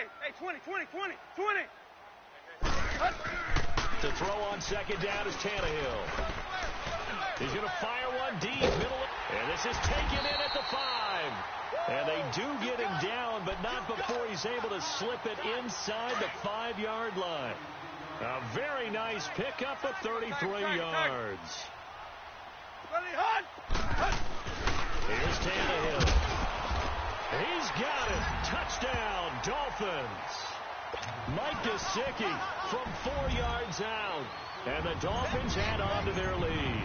Hey, 20, 20, 20, 20. To throw on second down is Tannehill. He's going to fire one deep, middle. And this is taken in at the 5. And they do get him down, but not before he's able to slip it inside the 5-yard line. A very nice pickup of 33 yards. Here's Tannehill. He's got it. Touchdown, Dolphins. Mike Gesicki from 4 yards out. And the Dolphins add on to their lead.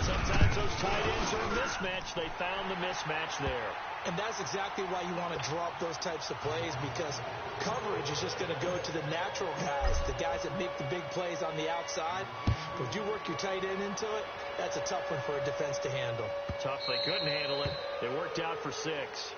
Sometimes those tight ends are a mismatch. They found the mismatch there. And that's exactly why you want to draw up those types of plays, because coverage is just going to go to the natural guys, the guys that make the big plays on the outside. If you work your tight end into it, that's a tough one for a defense to handle. Tough. They couldn't handle it. They worked out for 6.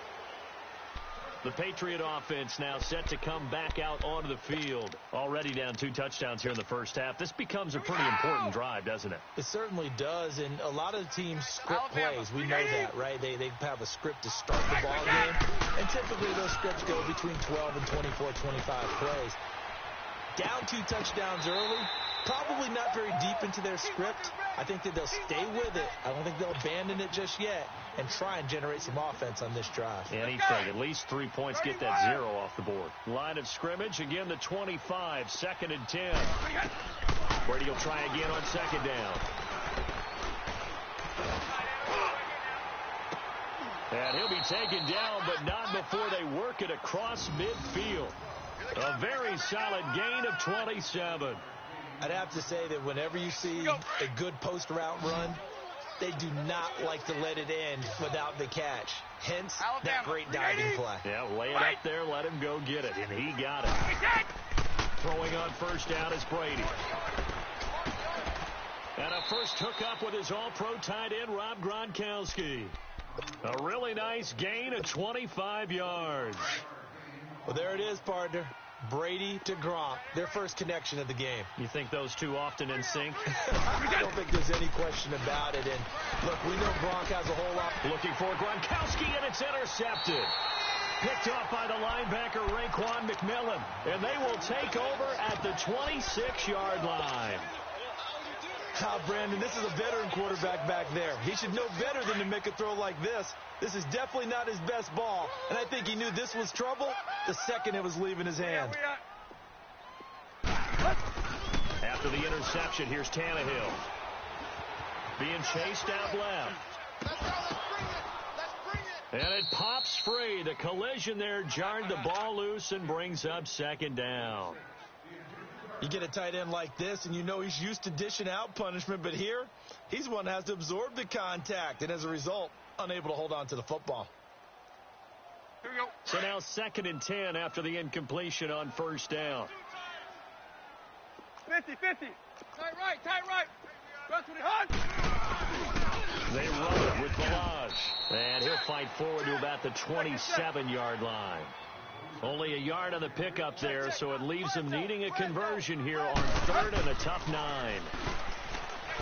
The Patriot offense now set to come back out onto the field. Already down 2 touchdowns here in the first half. This becomes a pretty important drive, doesn't it? It certainly does, and a lot of the teams script plays. We know that, right? They have a script to start the ball game, and typically those scripts go between 12 and 24, 25 plays. Down 2 touchdowns early, probably not very deep into their script. I think that they'll stay with it. I don't think they'll abandon it just yet and try and generate some offense on this drive. Anything. At least 3 points, get that 0 off the board. Line of scrimmage, again the 25, 2nd and 10. Brady will try again on 2nd down. And he'll be taken down, but not before they work it across midfield. A very solid gain of 27. I'd have to say that whenever you see a good post route run, they do not like to let it end without the catch. Hence, that great diving play. Yeah, lay it up there, let him go get it, and he got it. Throwing on first down is Brady. And a first hookup with his all-pro tight end, Rob Gronkowski. A really nice gain of 25 yards. Well, there it is, partner. Brady to Gronk, their first connection of the game. You think those two often in sync? I don't think there's any question about it. And look, we know Gronk has a whole lot. Looking for Gronkowski, and it's intercepted. Picked off by the linebacker, Raekwon McMillan. And they will take over at the 26-yard line. Brandon, this is a veteran quarterback back there. He should know better than to make a throw like this. This is definitely not his best ball, and I think he knew this was trouble the second it was leaving his hand. After the interception, here's Tannehill. Being chased out left. And it pops free. The collision there jarred the ball loose and brings up 2nd down. You get a tight end like this, and you know he's used to dishing out punishment, but here, he's one that has to absorb the contact, and as a result, unable to hold on to the football. Here we go. So now 2nd and 10 after the incompletion on first down. 50-50. Tight right. Run to the hunt. They run it with Balaj. And he'll fight forward to about the 27-yard line. Only a yard on the pickup there, so it leaves them needing a conversion here on 3rd and a tough 9.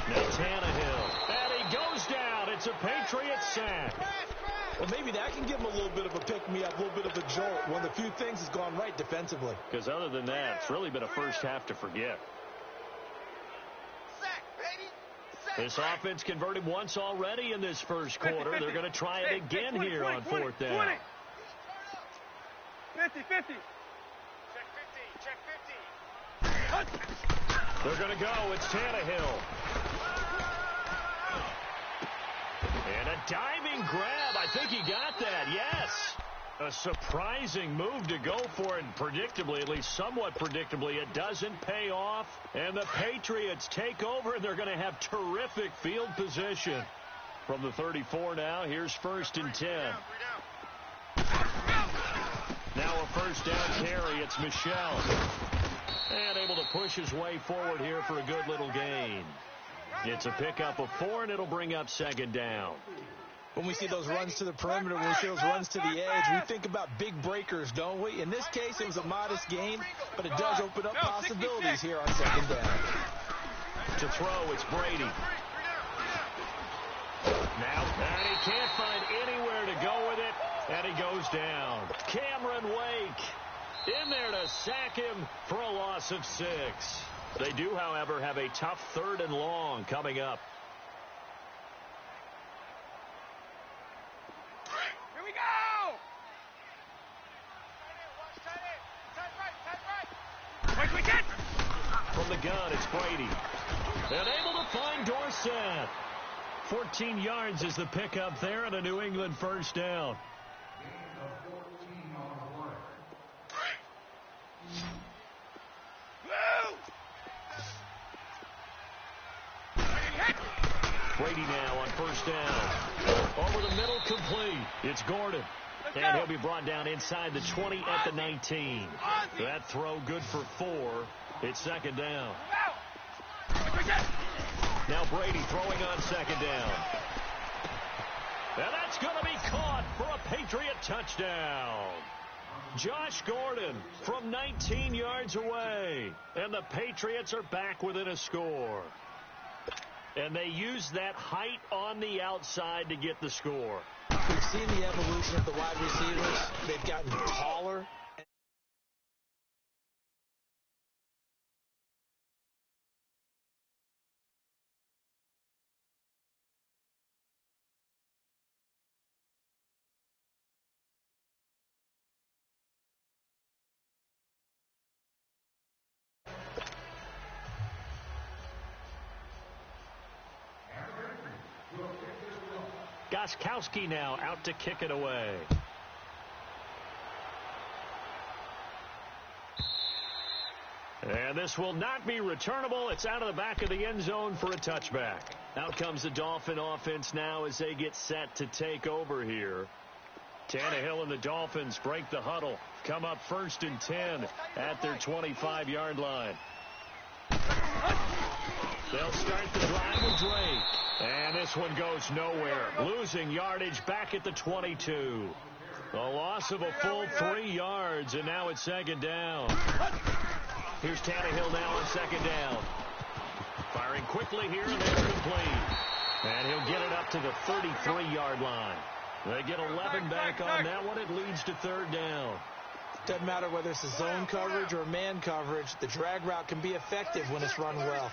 Now Tannehill. And he goes down. It's a Patriot sack. Well, maybe that can give him a little bit of a pick-me-up, a little bit of a jolt. One of the few things has gone right defensively. Because other than that, it's really been a first half to forget. This offense converted once already in this first quarter. They're going to try it again here on 4th down. 50-50. Check 50. They're going to go. It's Tannehill. And a diving grab. I think he got that. Yes. A surprising move to go for it. And predictably, at least somewhat predictably, it doesn't pay off. And the Patriots take over, and they're going to have terrific field position. From the 34 now, here's 1st and 10. Now a first down carry. It's Michel. And able to push his way forward here for a good little gain. It's a pickup of 4, and it'll bring up 2nd down. When we see those runs to the perimeter, when we see those runs to the edge, we think about big breakers, don't we? In this case, it was a modest gain, but it does open up possibilities here on 2nd down. To throw, it's Brady. Now, and he can't find anywhere to go with it. And he goes down. Cameron Wake in there to sack him for a loss of 6. They do, however, have a tough 3rd and long coming up. Here we go! From the gun, it's Brady. And able to find Dorsett. 14 yards is the pickup there and a New England first down. Brady now on first down. Over the middle, complete. It's Gordon. And he'll be brought down inside the 20 at the 19. That throw good for 4. It's 2nd down. Now Brady throwing on 2nd down. And that's going to be caught for a Patriot touchdown. Josh Gordon from 19 yards away. And the Patriots are back within a score. And they use that height on the outside to get the score. We've seen the evolution of the wide receivers. They've gotten taller. Gostkowski now out to kick it away. And this will not be returnable. It's out of the back of the end zone for a touchback. Out comes the Dolphin offense now as they get set to take over here. Tannehill and the Dolphins break the huddle. Come up 1st and 10 at their 25-yard line. They'll start the drive with Drake. And this one goes nowhere. Losing yardage back at the 22. A loss of a full 3 yards, and now it's 2nd down. Here's Tannehill now on 2nd down. Firing quickly here, and they're complete. And he'll get it up to the 33-yard line. They get 11 back on that one. It leads to 3rd down. Doesn't matter whether it's a zone coverage or man coverage. The drag route can be effective when it's run well.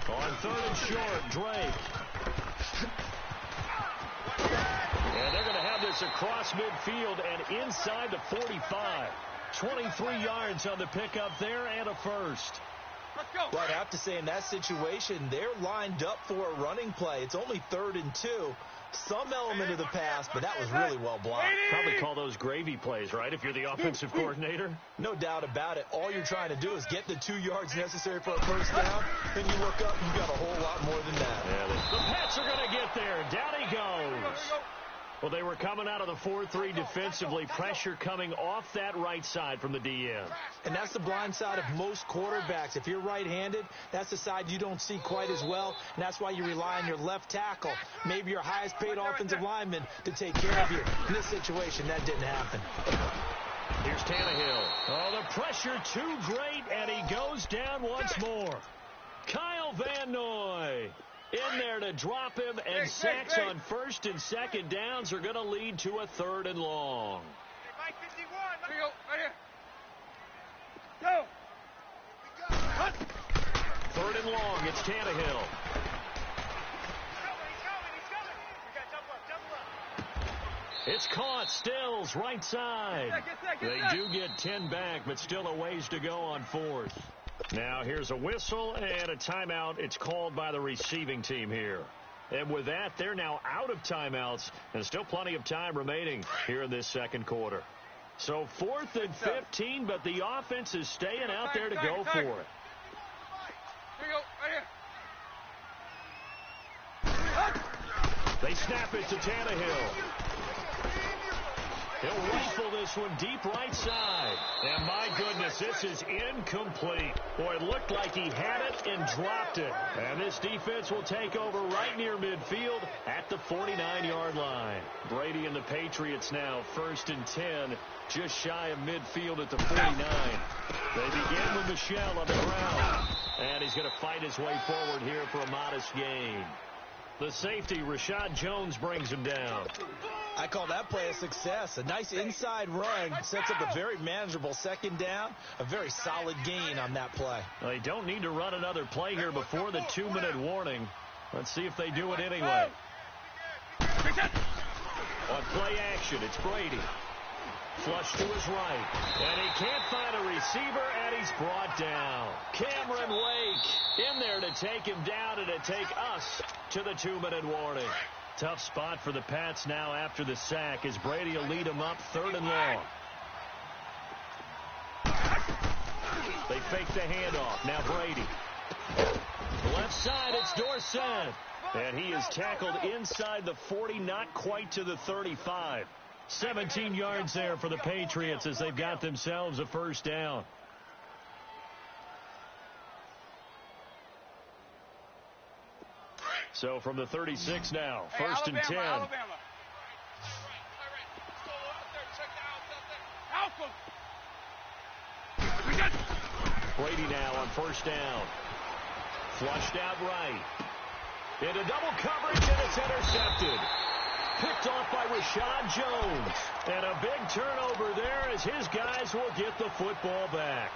On 3rd and short, Drake. And they're going to have this across midfield and inside the 45. 23 yards on the pickup there and a first. Well, I'd have to say in that situation, they're lined up for a running play. It's only 3rd and 2. Some element of the pass, but that was really well blocked. Probably call those gravy plays, right, if you're the offensive coordinator? No doubt about it. All you're trying to do is get the 2 yards necessary for a first down. Then you look up, you got a whole lot more than that. Yeah, the Pats are going to get there. Down he goes. Well, they were coming out of the 4-3 defensively. Pressure coming off that right side from the DM. And that's the blind side of most quarterbacks. If you're right-handed, that's the side you don't see quite as well. And that's why you rely on your left tackle, maybe your highest-paid offensive lineman, to take care of you. In this situation, that didn't happen. Here's Tannehill. Oh, the pressure too great, and he goes down once more. Kyle Van Noy in there to drop him, and sacks on 1st and 2nd downs are going to lead to a 3rd and long. Mike 51. Here you go, right here. Go. 3rd and long, it's Tannehill. It's caught. Stills, right side. They do get 10 back, but still a ways to go on 4th. Now here's a whistle and a timeout. It's called by the receiving team here. And with that, they're now out of timeouts, and still plenty of time remaining here in this 2nd quarter. So 4th and 15, but the offense is staying out there to go for it. Here you go, right here. They snap it to Tannehill. He'll rifle this one deep right side. And my goodness, this is incomplete. Boy, it looked like he had it and dropped it. And this defense will take over right near midfield at the 49-yard line. Brady and the Patriots now 1st and 10, just shy of midfield at the 49. They begin with Michel on the ground. And he's going to fight his way forward here for a modest gain. The safety, Rashad Jones, brings him down. I call that play a success. A nice inside run sets up a very manageable second down. A very solid gain on that play. They don't need to run another play here before the 2-minute warning. Let's see if they do it anyway. On play action, it's Brady. Flush to his right. And he can't find a receiver, and he's brought down. Cameron Wake in there to take him down and to take us to the 2-minute warning. Tough spot for the Pats now after the sack as Brady will lead them up 3rd and long. They fake the handoff. Now Brady. Left side, it's Dorsett. And he is tackled inside the 40, not quite to the 35. 17 yards there for the Patriots as they've got themselves a first down. So from the 36 now, 1st and 10. Brady now on 1st down. Flushed out right. Into double coverage, and it's intercepted. Picked off by Rashad Jones. And a big turnover there as his guys will get the football back.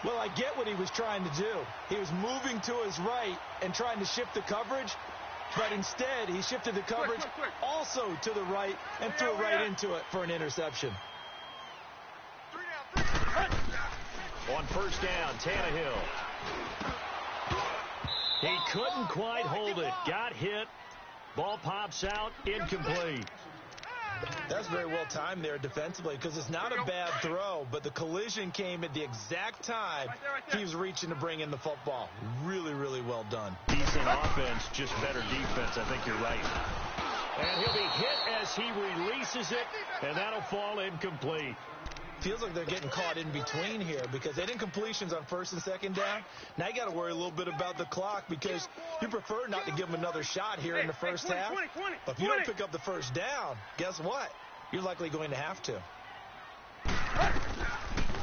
Well, I get what he was trying to do. He was moving to his right and trying to shift the coverage, but instead he shifted the coverage also to the right and threw it right into it for an interception. On 1st down, Tannehill. He couldn't quite hold it. Got hit. Ball pops out, incomplete. That's very well timed there defensively because it's not a bad throw, but the collision came at the exact time he was reaching to bring in the football. Really, really well done. Decent offense, just better defense. I think you're right. And he'll be hit as he releases it, and that'll fall incomplete. Feels like they're getting caught in between here because they didn't completions on 1st and 2nd down. Now you got to worry a little bit about the clock because you prefer not to give them another shot here in the first half. But if you don't pick up the first down, guess what? You're likely going to have to.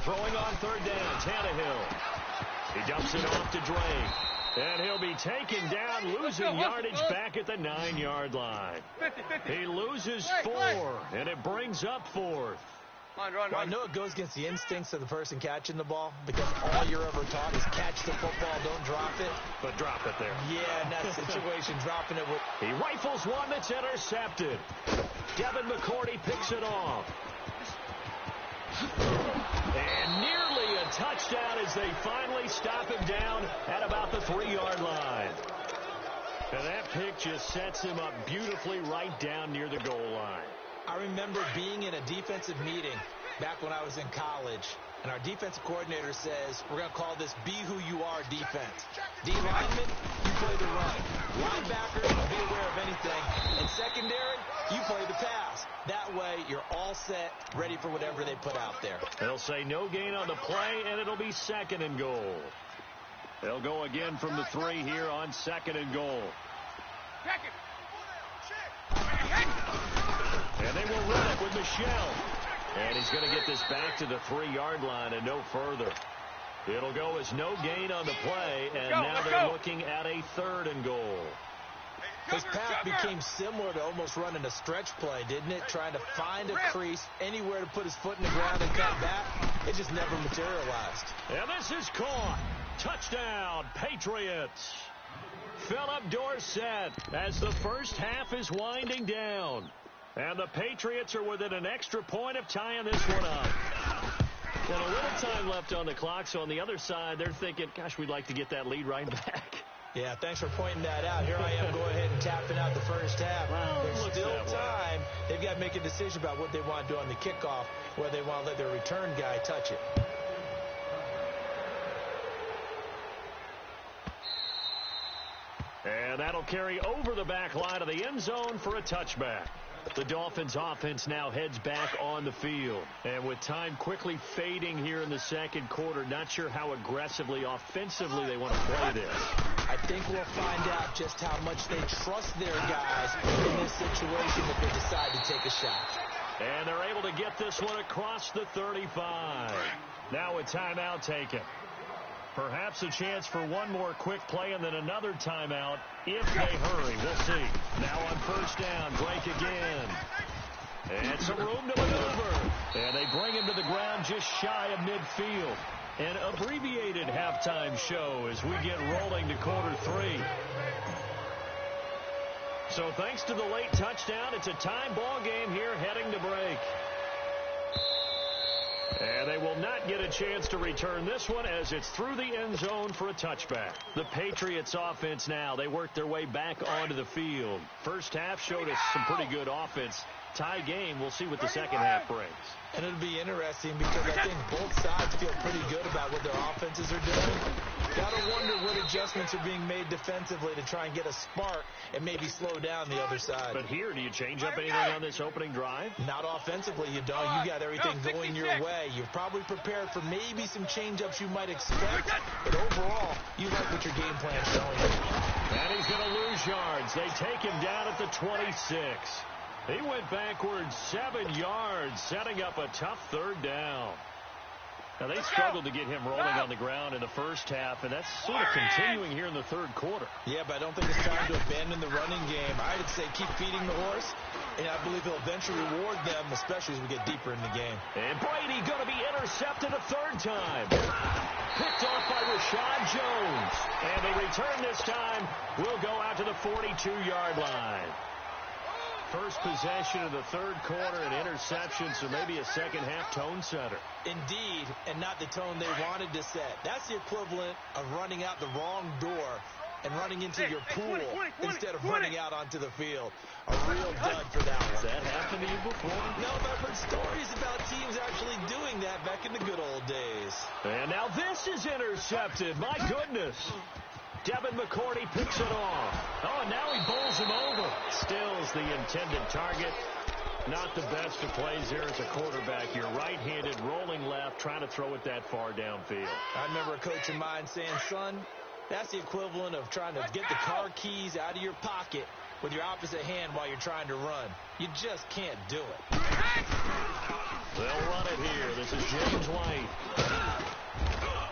Throwing on 3rd down, Tannehill. He dumps it off to Drake. And he'll be taken down, losing yardage back at the 9-yard line. He loses 4, and it brings up 4th. Well, I know it goes against the instincts of the person catching the ball because all you're ever taught is catch the football, don't drop it. But drop it there. Yeah, in that situation, dropping it with... He rifles one that's intercepted. Devin McCourty picks it off. And nearly a touchdown as they finally stop him down at about the 3-yard line. And that pick just sets him up beautifully right down near the goal line. I remember being in a defensive meeting back when I was in college, and our defensive coordinator says, we're going to call this Be Who You Are defense. D lineman, you play the run. Linebacker, be aware of anything. And secondary, you play the pass. That way, you're all set, ready for whatever they put out there. They'll say no gain on the play, and it'll be 2nd and goal. They'll go again from the 3 here on 2nd and goal. And they will run it with Michelle. And he's going to get this back to the 3-yard line and no further. It'll go as no gain on the play, and now they're looking at a 3rd and goal. His path became similar to almost running a stretch play, didn't it? Trying to find a crease, anywhere to put his foot in the ground and cut back. It just never materialized. And this is caught. Touchdown, Patriots. Philip Dorsett as the first half is winding down. And the Patriots are within an extra point of tying this one up. And a little time left on the clock, so on the other side, they're thinking, gosh, we'd like to get that lead right back. Yeah, thanks for pointing that out. Here I am going ahead and tapping out the first half. Well, there's still time. They've got to make a decision about what they want to do on the kickoff, whether they want to let their return guy touch it. And that'll carry over the back line of the end zone for a touchback. The Dolphins offense now heads back on the field. And with time quickly fading here in the 2nd quarter, not sure how aggressively, offensively they want to play this. I think we'll find out just how much they trust their guys in this situation if they decide to take a shot. And they're able to get this one across the 35. Now a timeout taken. Perhaps a chance for one more quick play and then another timeout if they hurry. We'll see. Now on first down, Drake again. And some room to maneuver. And they bring him to the ground just shy of midfield. An abbreviated halftime show as we get rolling to quarter 3. So thanks to the late touchdown, it's a time ball game here heading to break. And they will not get a chance to return this one as it's through the end zone for a touchback. The Patriots offense now, they work their way back onto the field. First half showed us some pretty good offense. Tie game, we'll see what the second half brings. And it'll be interesting because I think both sides feel pretty good about what their offenses are doing. Got to wonder what adjustments are being made defensively to try and get a spark and maybe slow down the other side. But here, do you change up anything on this opening drive? Not offensively, you don't. You got everything going your way. You've probably prepared for maybe some change-ups you might expect. But overall, you like what your game plan's showing you. And he's going to lose yards. They take him down at the 26. He went backwards 7 yards, setting up a tough third down. Now, they struggled to get him rolling on the ground in the first half, and that's sort of continuing here in the third quarter. Yeah, but I don't think it's time to abandon the running game. I would say keep feeding the horse, and I believe he'll eventually reward them, especially as we get deeper in the game. And Brady going to be intercepted a third time. Picked off by Rashad Jones. And the return this time will go out to the 42-yard line. First possession of the third quarter, an interception, so maybe a second-half tone setter. Indeed, and not the tone they wanted to set. That's the equivalent of running out the wrong door and running into your pool instead of running out onto the field. A real dud for that one. Has that happened to you before? No, but I've heard stories about teams actually doing that back in the good old days. And now this is intercepted. My goodness. Devin McCourty picks it off. Oh, and now he bowls him over. Stills the intended target. Not the best of plays there as a quarterback. You're right-handed, rolling left, trying to throw it that far downfield. I remember a coach of mine saying, son, that's the equivalent of trying to get the car keys out of your pocket with your opposite hand while you're trying to run. You just can't do it. They'll run it here. This is James White.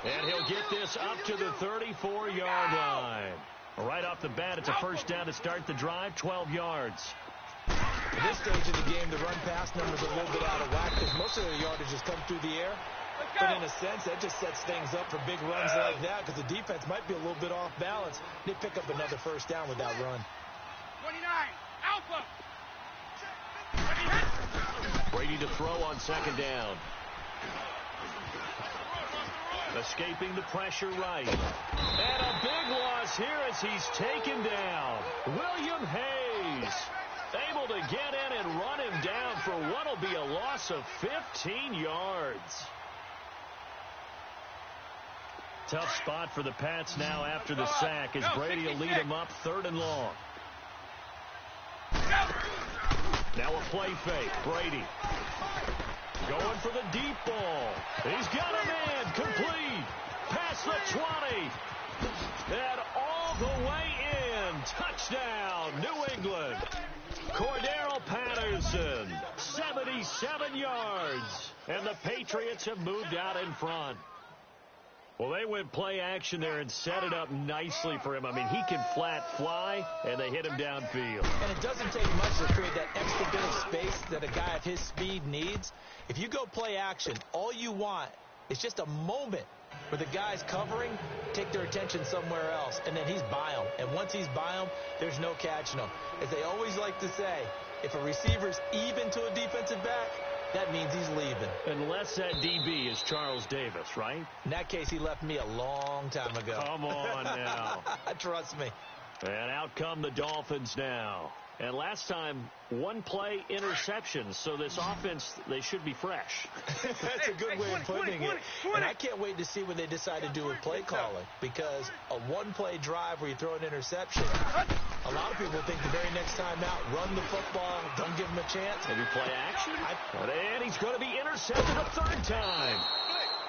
And he'll get this up to the 34-yard line. Right off the bat, it's a first down to start the drive, 12 yards. At this stage of the game, the run-pass numbers are a little bit out of whack because most of the yardage has come through the air. But in a sense, that just sets things up for big runs like that because the defense might be a little bit off balance. They pick up another first down with that run. 29, Alpha. Brady to throw on second down. Escaping the pressure right. And a big loss here as he's taken down. William Hayes able to get in and run him down for what will be a loss of 15 yards. Tough spot for the Pats now after the sack as Brady will lead him up 3rd and long. Now a play fake. Brady going for the deep ball. He's got a man. Complete. Past the 20. And all the way in. Touchdown, New England. Cordero Patterson, 77 yards. And the Patriots have moved out in front. Well, they went play action there and set it up nicely for him. I mean, he can flat fly, and they hit him downfield. And it doesn't take much to create that extra bit of space that a guy of his speed needs. If you go play action, all you want is just a moment where the guy's covering, take their attention somewhere else, and then he's by him. And once he's by him, there's no catching him. As they always like to say, if a receiver's even to a defensive back, that means he's leaving. Unless that DB is Charles Davis, right? In that case, he left me a long time ago. Come on now. Trust me. And out come the Dolphins now. And last time, one play interception. So this offense, they should be fresh. That's a good way of putting it. And I can't wait to see what they decide to do with play calling. Because a one-play drive where you throw an interception, a lot of people think the very next time out, run the football, don't give them a chance. Maybe play action. And he's going to be intercepted a 3rd time.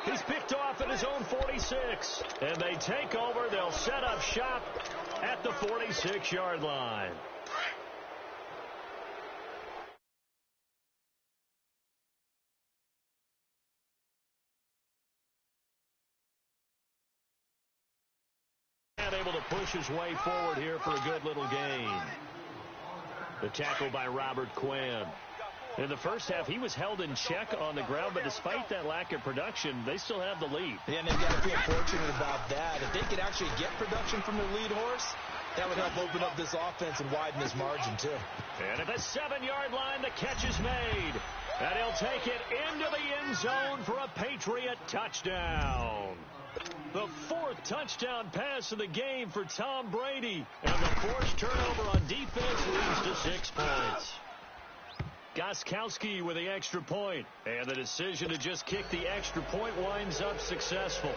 He's picked off at his own 46. And they take over. They'll set up shop at the 46-yard line. able to push his way forward here for a good little gain. The tackle by Robert Quinn. In the first half, he was held in check on the ground, but despite that lack of production, they still have the lead. Yeah, and they've got to feel fortunate about that. If they could actually get production from their lead horse, that would help open up this offense and widen this margin, too. And at the 7-yard line, the catch is made. And he'll take it into the end zone for a Patriot touchdown. The 4th touchdown pass of the game for Tom Brady. And the forced turnover on defense leads to 6 points. Gostkowski with the extra point. And the decision to just kick the extra point winds up successful.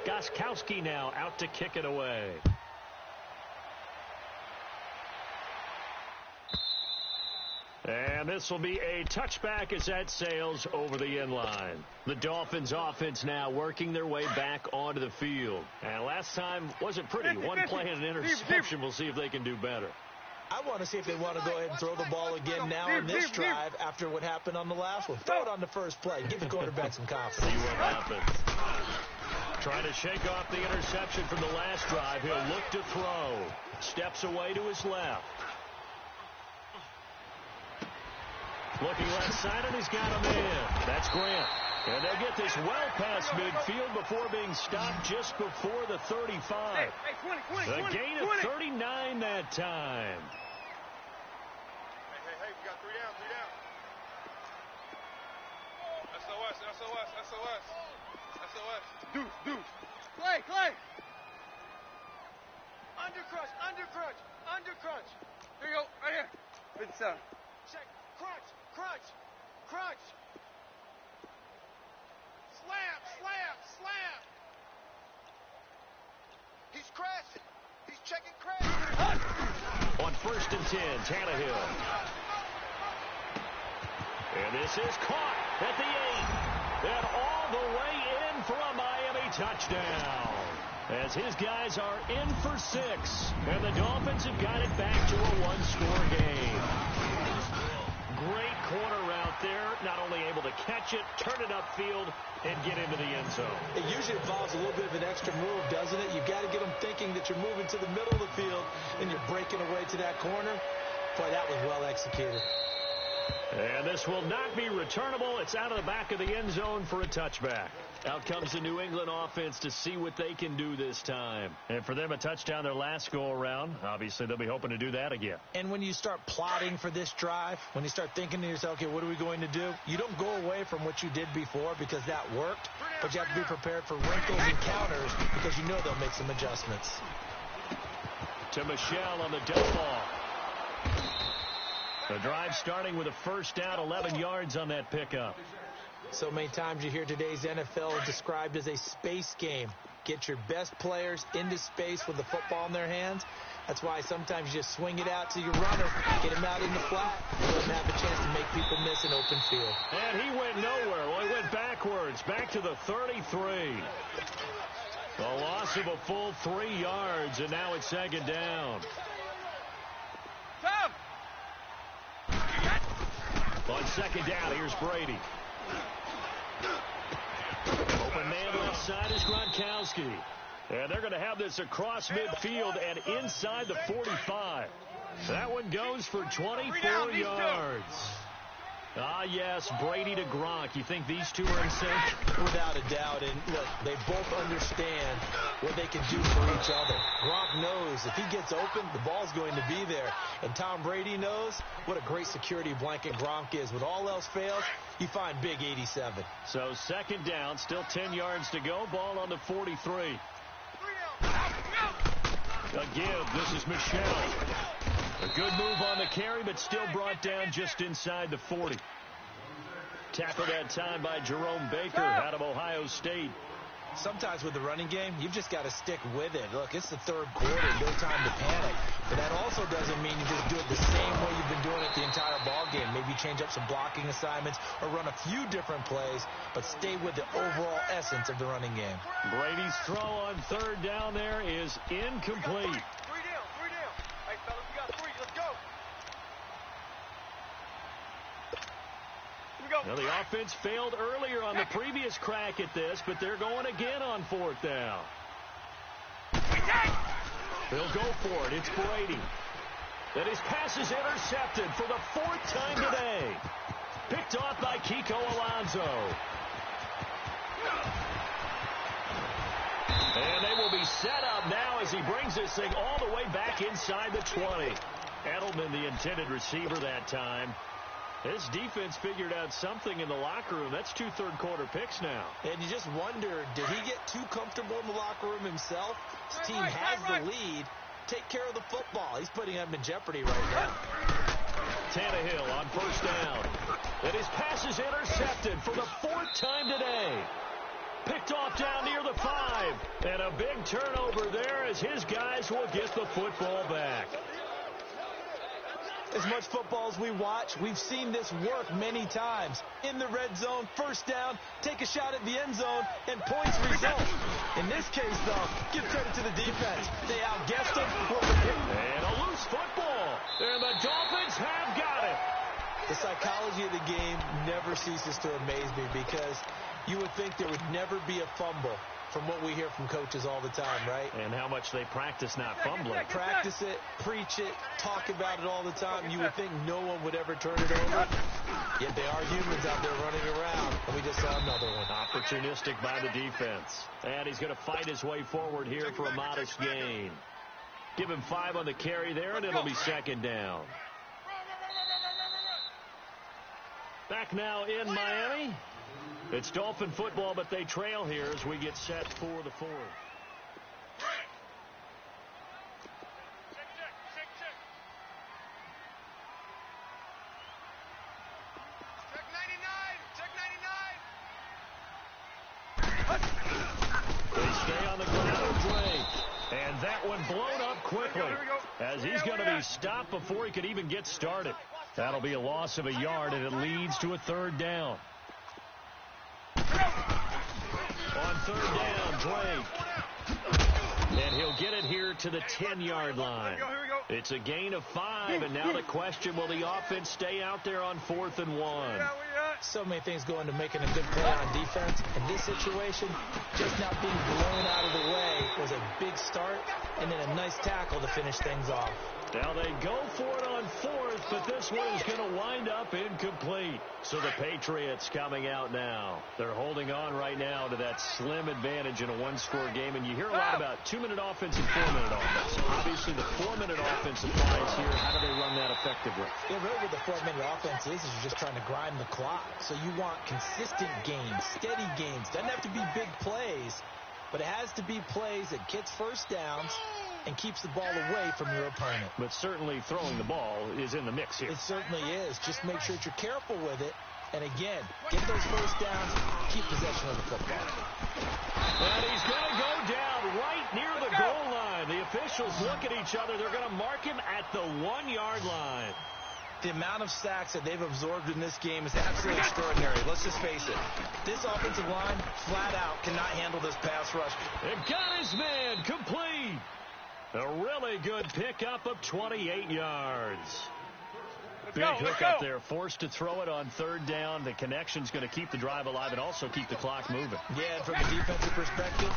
Gostkowski now out to kick it away. And this will be a touchback as that sails over the end line. The Dolphins offense now working their way back onto the field. And last time wasn't pretty. One play and an interception. We'll see if they can do better. I want to see if they want to go ahead and throw the ball again now on this drive after what happened on the last one. Throw it on the first play. Give the quarterback some confidence. See what happens. Trying to shake off the interception from the last drive. He'll look to throw. Steps away to his left. Looking left side, and he's got him in. That's Grant. And they'll get this well past midfield before being stopped just before the 35. The gain of 39 that time. Hey, we got 3 down, 3 down. SOS. Deuce. Clay. Under crunch. Here you go, right here. 57. Check. Crunch. Slam. He's crashing. He's checking crash. On 1st and 10, Tannehill. And this is caught at the 8. And all the way in for a Miami touchdown. As his guys are in for 6. And the Dolphins have got it back to a 1-score game. Great corner route there. Not only able to catch it, turn it upfield, and get into the end zone. It usually involves a little bit of an extra move, doesn't it? You've got to get them thinking that you're moving to the middle of the field and you're breaking away to that corner. Boy, that was well executed. And this will not be returnable. It's out of the back of the end zone for a touchback. Out comes the New England offense to see what they can do this time. And for them, a touchdown their last go-around. Obviously, they'll be hoping to do that again. And when you start plotting for this drive, when you start thinking to yourself, okay, what are we going to do? You don't go away from what you did before because that worked, but you have to be prepared for wrinkles and counters because you know they'll make some adjustments. To Michelle on the dump ball. The drive starting with a first down, 11 yards on that pickup. So many times you hear today's NFL described as a space game. Get your best players into space with the football in their hands. That's why sometimes you just swing it out to your runner, get him out in the flat, let him have a chance to make people miss an open field. And he went nowhere. Well, he went backwards, back to the 33. A loss of a full 3 yards, and now it's 2nd down. Tom! On 2nd down, here's Brady. Open man left side is Gronkowski. And they're going to have this across midfield and inside the 45. That one goes for 24 yards. Ah, yes, Brady to Gronk. You think these two are in sync? Without a doubt. And look, they both understand what they can do for each other. Gronk knows if he gets open, the ball's going to be there. And Tom Brady knows what a great security blanket Gronk is. When all else fails, you find big 87. So 2nd down, still 10 yards to go. Ball on the 43. A give. This is Michelle. A good move on the carry, but still brought down just inside the 40. Tackled that time by Jerome Baker out of Ohio State. Sometimes with the running game, you've just got to stick with it. Look, it's the 3rd quarter. No time to panic. But that also doesn't mean you just do it the same way you've been doing it the entire ball game. Maybe change up some blocking assignments or run a few different plays, but stay with the overall essence of the running game. Brady's throw on 3rd down there is incomplete. Well, the offense failed earlier on the previous crack at this, but they're going again on 4th down. They'll go for it. It's Brady. And his pass is intercepted for the 4th time today. Picked off by Kiko Alonso. And they will be set up now as he brings this thing all the way back inside the 20. Edelman, the intended receiver that time. This defense figured out something in the locker room. That's 2 third-quarter picks now. And you just wonder, did he get too comfortable in the locker room himself? His team has the lead. Take care of the football. He's putting them in jeopardy right now. Tannehill on 1st down. And his pass is intercepted for the 4th time today. Picked off down near the 5. And a big turnover there as his guys will get the football back. As much football as we watch, we've seen this work many times. In the red zone, 1st down, take a shot at the end zone, and points result. In this case, though, give credit to the defense. They outguessed them. And a loose football. And the Dolphins have got it. The psychology of the game never ceases to amaze me because you would think there would never be a fumble from what we hear from coaches all the time, right? And how much they practice not fumbling. Practice it, preach it, talk about it all the time. You would think no one would ever turn it over. Yet they are humans out there running around, and we just saw another one. Opportunistic by the defense. And he's going to fight his way forward here for a modest gain. Give him 5 on the carry there, and it'll be 2nd down. Back now in Miami. It's Dolphin football, but they trail here as we get set for the 4th. They stay on the ground, Drake. And that one blown up quickly as he's going to be stopped before he could even get started. That'll be a loss of a yard, and it leads to a 3rd down. On 3rd down, Drake. And he'll get it here to the 10-yard line. It's a gain of 5, and now the question, will the offense stay out there on 4th and 1? So many things go into making a good play on defense. In this situation, just not being blown out of the way was a big start, and then a nice tackle to finish things off. Now they go for it on 4th, but this one is going to wind up incomplete. So the Patriots coming out now. They're holding on right now to that slim advantage in a 1-score game. And you hear a lot about 2-minute offense and 4-minute offense. Obviously, the 4-minute offense applies here. How do they run that effectively? Yeah, really what the 4-minute offense is you're just trying to grind the clock. So you want consistent gains, steady gains. Doesn't have to be big plays, but it has to be plays that gets 1st downs and keeps the ball away from your opponent. But certainly throwing the ball is in the mix here. It certainly is. Just make sure that you're careful with it. And again, get those 1st downs, keep possession of the football. And he's going to go down right near the goal line. The officials look at each other. They're going to mark him at the 1-yard line. The amount of sacks that they've absorbed in this game is absolutely extraordinary. Let's just face it. This offensive line, flat out, cannot handle this pass rush. And got his man complete. A really good pickup of 28 yards. Big hookup there, forced to throw it on 3rd down. The connection's going to keep the drive alive and also keep the clock moving. Yeah, and from a defensive perspective,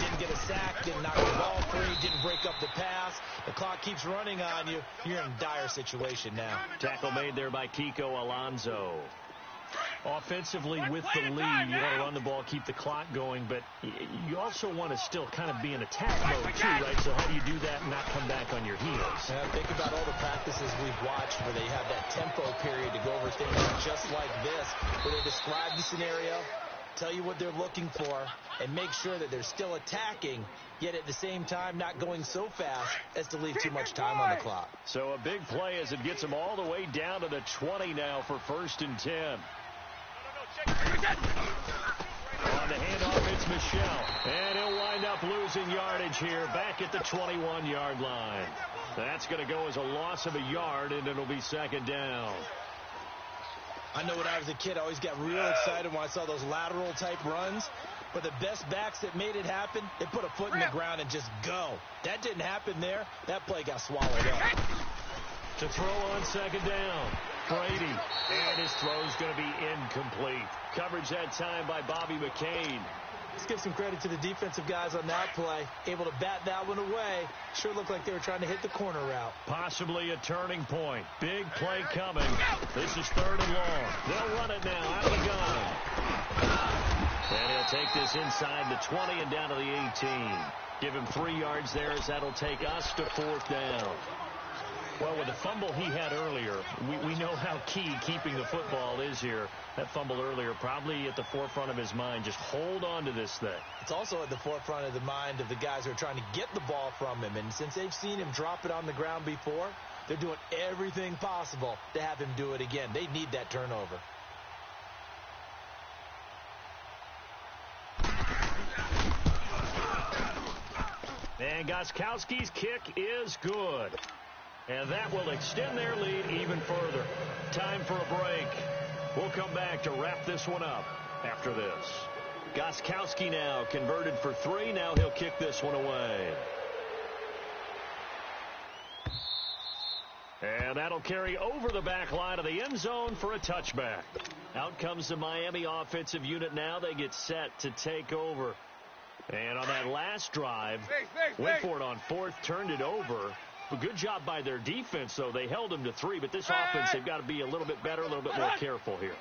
didn't get a sack, didn't knock the ball free, didn't break up the pass. The clock keeps running on you. You're in a dire situation now. Tackle made there by Kiko Alonso. Offensively with the lead, you want to run the ball, keep the clock going, but you also want to still kind of be in attack mode too, right? So how do you do that and not come back on your heels? Yeah, think about all the practices we've watched where they have that tempo period to go over things just like this, where they describe the scenario, tell you what they're looking for, and make sure that they're still attacking, yet at the same time not going so fast as to leave too much time on the clock. So a big play as it gets them all the way down to the 20 now for 1st and 10. On the handoff, it's Michelle. And he'll wind up losing yardage here back at the 21-yard line. That's going to go as a loss of a yard, and it'll be 2nd down. I know when I was a kid, I always got real excited when I saw those lateral-type runs. But the best backs that made it happen, they put a foot in the ground and just go. That didn't happen there. That play got swallowed up. To throw on 2nd down. Brady. And his throw's going to be incomplete. Coverage that time by Bobby McCain. Let's give some credit to the defensive guys on that play. Able to bat that one away. Sure looked like they were trying to hit the corner route. Possibly a turning point. Big play coming. This is 3rd and long. They'll run it now out of the gun. And he'll take this inside the 20 and down to the 18. Give him 3 yards there as that'll take us to 4th down. Well, with the fumble he had earlier, we know how key keeping the football is here. That fumble earlier probably at the forefront of his mind. Just hold on to this thing. It's also at the forefront of the mind of the guys who are trying to get the ball from him. And since they've seen him drop it on the ground before, they're doing everything possible to have him do it again. They need that turnover. And Gostkowski's kick is good. And that will extend their lead even further. Time for a break. We'll come back to wrap this one up after this. Gostkowski now converted for 3. Now he'll kick this one away. And that'll carry over the back line of the end zone for a touchback. Out comes the Miami offensive unit now. They get set to take over. And on that last drive, went for it on 4th, turned it over. A good job by their defense, though. They held them to 3, but this offense, they've got to be a little bit better, a little bit more careful here.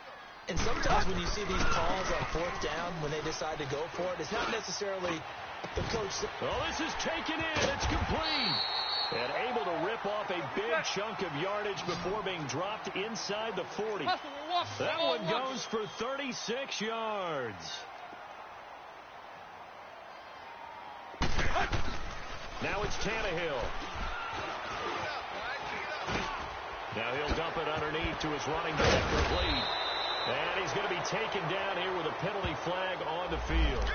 And sometimes when you see these calls on 4th down, when they decide to go for it, it's not necessarily the coach. Oh, this is taken in. It's complete. And able to rip off a big chunk of yardage before being dropped inside the 40. That one goes for 36 yards. Now it's Tannehill. Now he'll dump it underneath to his running back complete. And he's going to be taken down here with a penalty flag on the field.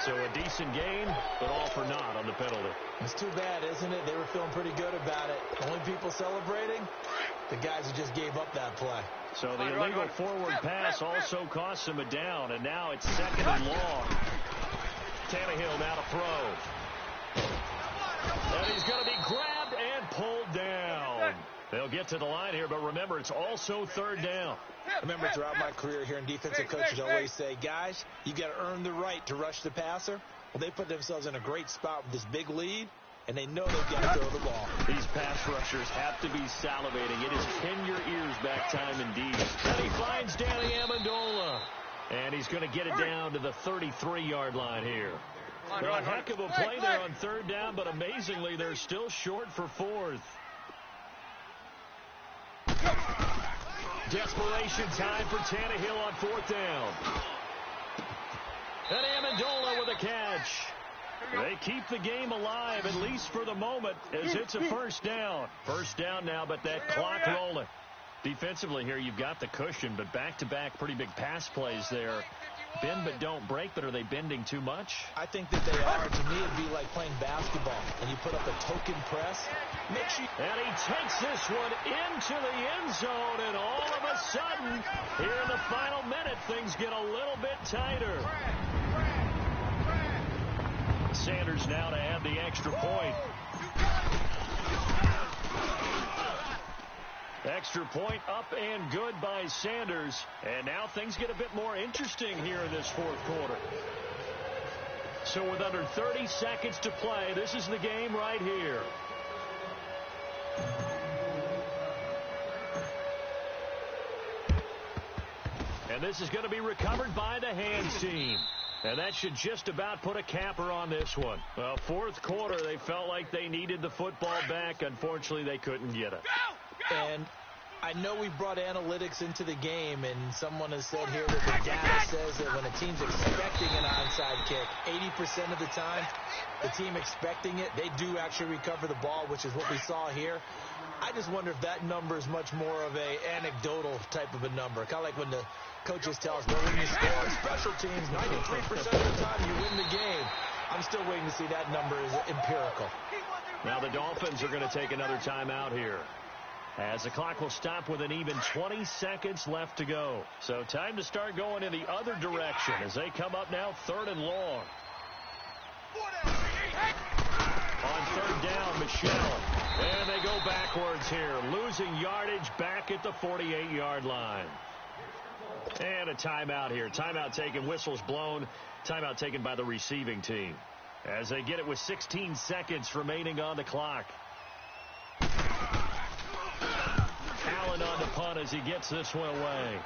So a decent gain, but all for naught on the penalty. It's too bad, isn't it? They were feeling pretty good about it. Only people celebrating, the guys who just gave up that play. So the illegal forward pass also costs him a down, and now it's 2nd and long. Tannehill now to throw. And he's going to be grabbed and pulled down. They'll get to the line here, but remember, it's also 3rd down. I remember throughout my career hearing defensive coaches always say, guys, you got to earn the right to rush the passer. Well, they put themselves in a great spot with this big lead, and they know they've got to throw the ball. These pass rushers have to be salivating. It is pin your ears back time indeed. And he finds Danny Amendola. And he's going to get it down to the 33-yard line here. Well, a heck of a play there on 3rd down, but amazingly, they're still short for 4th. Desperation time for Tannehill on 4th down. And Amendola with a catch. They keep the game alive, at least for the moment, as it's a 1st down. 1st down now, but that clock rolling. Defensively here, you've got the cushion, but back-to-back pretty big pass plays there. Bend but don't break, but are they bending too much? I think that they are. To me, it'd be like playing basketball, and you put up a token press. Make sure. And he takes this one into the end zone, and all of a sudden, here in the final minute, things get a little bit tighter. Sanders now to add the extra point. Extra point up and good by Sanders. And now things get a bit more interesting here in this 4th quarter. So with under 30 seconds to play, this is the game right here. And this is going to be recovered by the hands team. And that should just about put a capper on this one. Well, 4th quarter, they felt like they needed the football back. Unfortunately, they couldn't get it. And I know we brought analytics into the game, and someone has said here that the data says that when a team's expecting an onside kick, 80% of the time, the team expecting it, they do actually recover the ball, which is what we saw here. I just wonder if that number is much more of a anecdotal type of a number. Kind of like when the coaches tell us, well, when you score on special teams, 93% of the time you win the game. I'm still waiting to see that number is empirical. Now the Dolphins are going to take another timeout here, as the clock will stop with an even 20 seconds left to go. So time to start going in the other direction as they come up now 3rd and long. On 3rd down, the shell. And they go backwards here, losing yardage back at the 48-yard line. And a timeout here. Timeout taken, whistles blown. Timeout taken by the receiving team. As they get it with 16 seconds remaining on the clock. Allen on the punt as he gets this one away.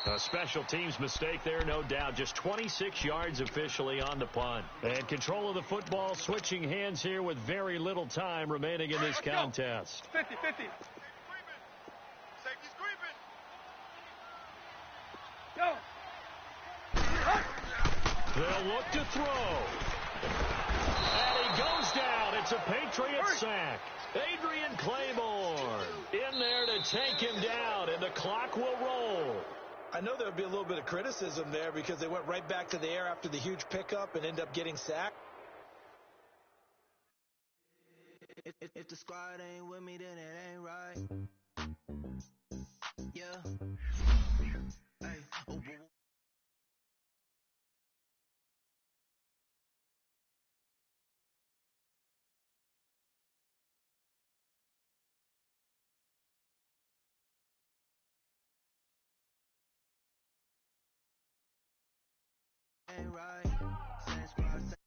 A special teams mistake there, no doubt. Just 26 yards officially on the punt. And control of the football switching hands here with very little time remaining in this contest. 50-50. Go. They'll look to throw. And he goes down. It's a Patriot sack. Adrian Claiborne in there to take him down, and the clock will roll. I know there'll be a little bit of criticism there because they went right back to the air after the huge pickup and end up getting sacked. If the squad ain't with me, then it ain't right. Yeah. Hey. Ain't right. Same squad.